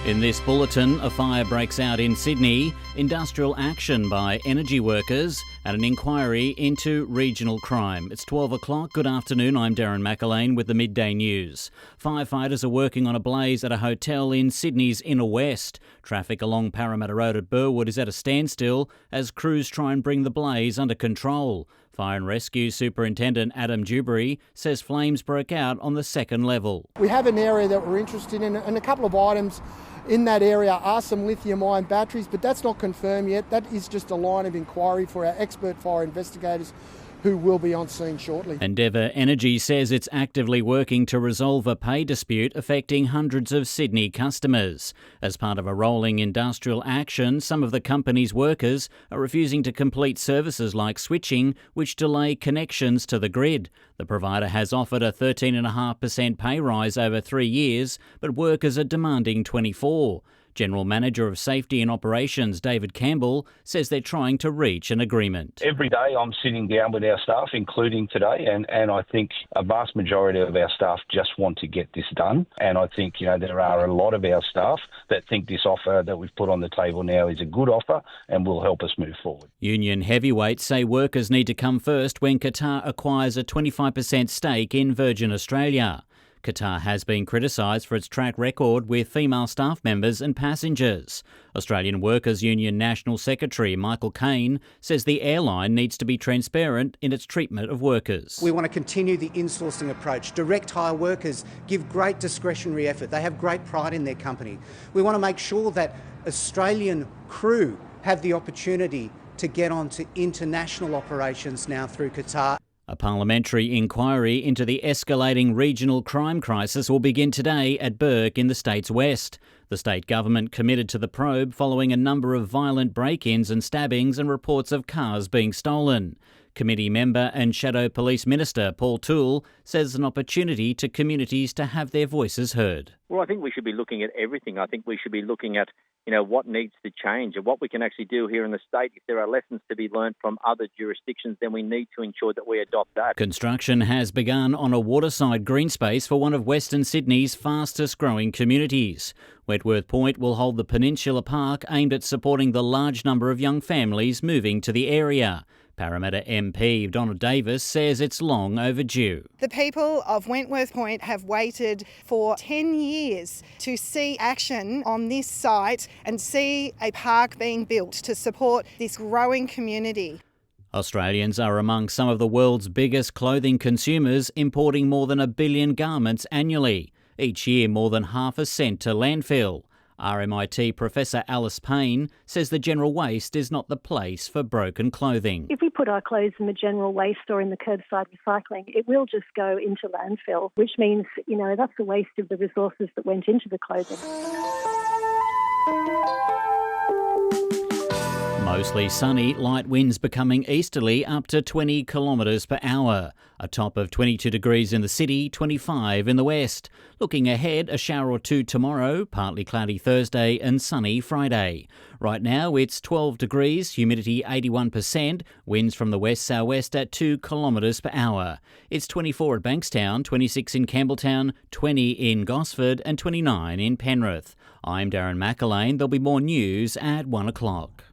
In this bulletin, a fire breaks out in Sydney, industrial action by energy workers, and an inquiry into regional crime. It's 12 o'clock. Good afternoon. I'm Darren McAlane with the Midday News. Firefighters are working on a blaze at a hotel in Sydney's inner west. Traffic along Parramatta Road at Burwood is at a standstill as crews try and bring the blaze under control. Fire and Rescue Superintendent Adam Dewberry says flames broke out on the second level. We have an area that we're interested in, and a couple of items in that area are some lithium-ion batteries, but that's not confirmed yet. That is just a line of inquiry for our expert fire investigators who will be on scene shortly. Endeavour Energy says it's actively working to resolve a pay dispute affecting hundreds of Sydney customers. As part of a rolling industrial action, some of the company's workers are refusing to complete services like switching, which delay connections to the grid. The provider has offered a 13.5% pay rise over 3 years, but workers are demanding 24%. General Manager of Safety and Operations David Campbell says they're trying to reach an agreement. Every day I'm sitting down with our staff, including today, and I think a vast majority of our staff just want to get this done. And I think, there are a lot of our staff that think this offer that we've put on the table now is a good offer and will help us move forward. Union heavyweights say workers need to come first when Qatar acquires a 25% stake in Virgin Australia. Qatar has been criticised for its track record with female staff members and passengers. Australian Workers' Union National Secretary Michael Caine says the airline needs to be transparent in its treatment of workers. We want to continue the insourcing approach. Direct hire workers give great discretionary effort. They have great pride in their company. We want to make sure that Australian crew have the opportunity to get onto international operations now through Qatar. A parliamentary inquiry into the escalating regional crime crisis will begin today at Bourke in the state's west. The state government committed to the probe following a number of violent break-ins and stabbings and reports of cars being stolen. Committee member and Shadow Police Minister Paul Toole says an opportunity to communities to have their voices heard. Well, I think we should be looking at everything. I think we should be looking at, what needs to change and what we can actually do here in the state. If there are lessons to be learned from other jurisdictions, then we need to ensure that we adopt that. Construction has begun on a waterside green space for one of Western Sydney's fastest growing communities. Wentworth Point will hold the Peninsula Park aimed at supporting the large number of young families moving to the area. Parramatta MP Donna Davis says it's long overdue. The people of Wentworth Point have waited for 10 years to see action on this site and see a park being built to support this growing community. Australians are among some of the world's biggest clothing consumers, importing more than 1 billion garments annually. Each year, more than half are sent to landfill. RMIT Professor Alice Payne says the general waste is not the place for broken clothing. If we put our clothes in the general waste or in the curbside recycling, it will just go into landfill, which means, that's the waste of the resources that went into the clothing. Mostly sunny, light winds becoming easterly up to 20 kilometres per hour. A top of 22 degrees in the city, 25 in the west. Looking ahead, a shower or two tomorrow, partly cloudy Thursday and sunny Friday. Right now it's 12 degrees, humidity 81%, winds from the west-southwest at 2 kilometres per hour. It's 24 at Bankstown, 26 in Campbelltown, 20 in Gosford and 29 in Penrith. I'm Darren McAlane. There'll be more news at 1 o'clock.